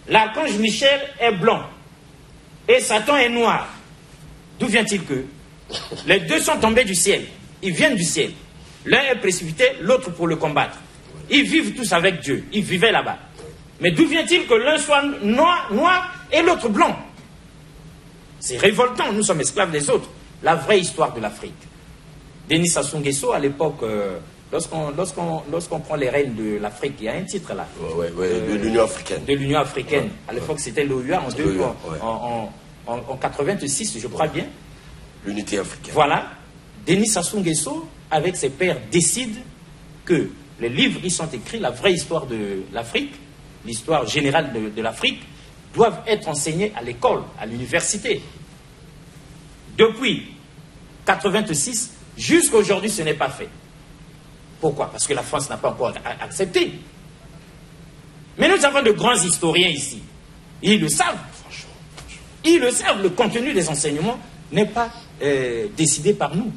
S1: L'archange Michel est blanc et Satan est noir. D'où vient-il que les deux sont tombés du ciel. Ils viennent du ciel. L'un est précipité, l'autre pour le combattre. Ils vivent tous avec Dieu. Ils vivaient là-bas. Mais d'où vient-il que l'un soit noir et l'autre blanc? C'est révoltant, nous sommes esclaves des autres. La vraie histoire de l'Afrique. Denis Sassou Nguesso, à l'époque, lorsqu'on prend les rênes de l'Afrique, il y a un titre là.
S2: De l'Union africaine.
S1: De l'Union africaine. À l'époque, c'était l'OUA en 86, je crois bien.
S2: L'unité africaine.
S1: Voilà. Denis Sassou Nguesso, avec ses pairs, décide que les livres qui sont écrits, la vraie histoire de l'Afrique, l'histoire générale de l'Afrique, doivent être enseignés à l'école, à l'université. Depuis 86, jusqu'à aujourd'hui, ce n'est pas fait. Pourquoi? Parce que la France n'a pas encore accepté. Mais nous avons de grands historiens ici. Ils le savent, franchement. Ils le savent, le contenu des enseignements n'est pas décidé par nous.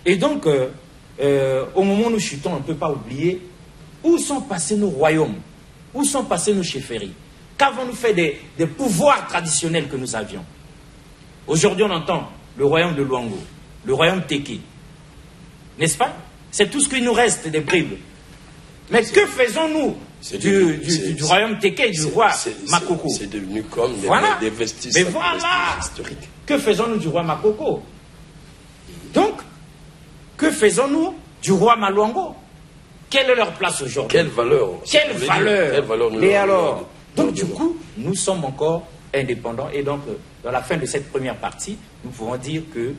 S1: Et donc, au moment où nous chutons, on ne peut pas oublier où sont passés nos royaumes, où sont passés nos chefferies. Qu'avons-nous fait des pouvoirs traditionnels que nous avions? Aujourd'hui, on entend le royaume de Luango, le royaume Teke. N'est-ce pas? C'est tout ce qu'il nous reste des bribes. Mais que faisons-nous du royaume Teke et du roi Makoko?
S2: C'est devenu comme des vestiges,
S1: mais voilà,
S2: historiques.
S1: Que faisons-nous du roi Makoko? Donc, que faisons-nous du roi Maluango? Quelle est leur place aujourd'hui?
S2: Quelle valeur?
S1: Quelle valeur
S2: nous
S1: Et alors? Donc, du coup, nous sommes encore indépendants. Et donc, dans la fin de cette première partie, nous pouvons dire que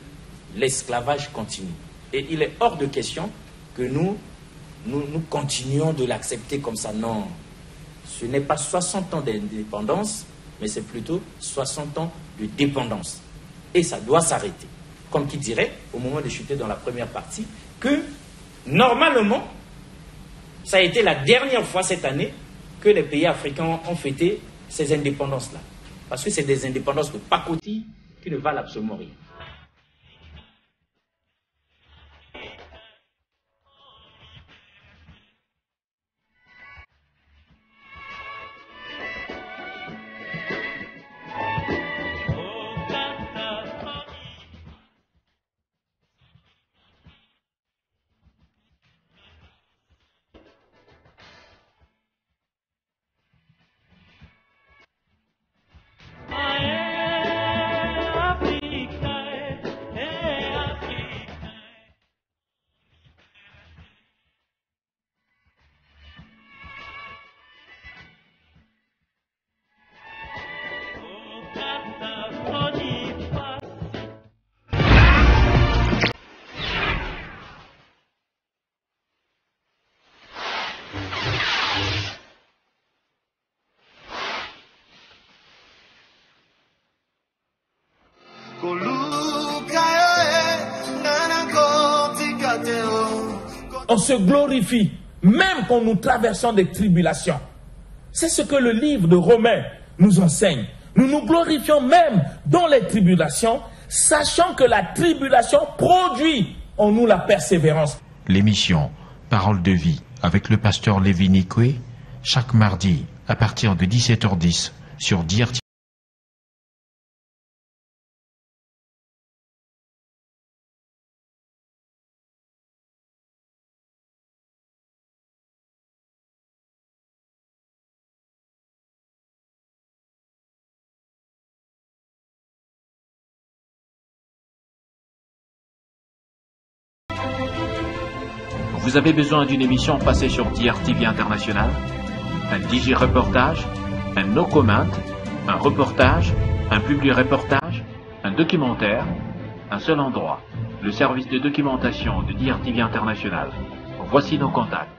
S1: l'esclavage continue. Et il est hors de question que nous continuions de l'accepter comme ça. Non. Ce n'est pas 60 ans d'indépendance, mais c'est plutôt 60 ans de dépendance. Et ça doit s'arrêter. Comme qui dirait, au moment de chuter dans la première partie, que normalement, ça a été la dernière fois cette année que les pays africains ont fêté ces indépendances-là. Parce que c'est des indépendances de pacotille qui ne valent absolument rien.
S3: On se glorifie, même quand nous traversons des tribulations. C'est ce que le livre de Romains nous enseigne. Nous nous glorifions même dans les tribulations, sachant que la tribulation produit en nous la persévérance.
S4: L'émission Parole de vie avec le pasteur Lévi Nikwe, chaque mardi à partir de 17h10 sur DRT. Vous avez besoin d'une émission passée sur DRTV International, un DJ reportage, un no comment, un reportage, un public reportage, un documentaire, un seul endroit, le service de documentation de DRTV International. Voici nos contacts.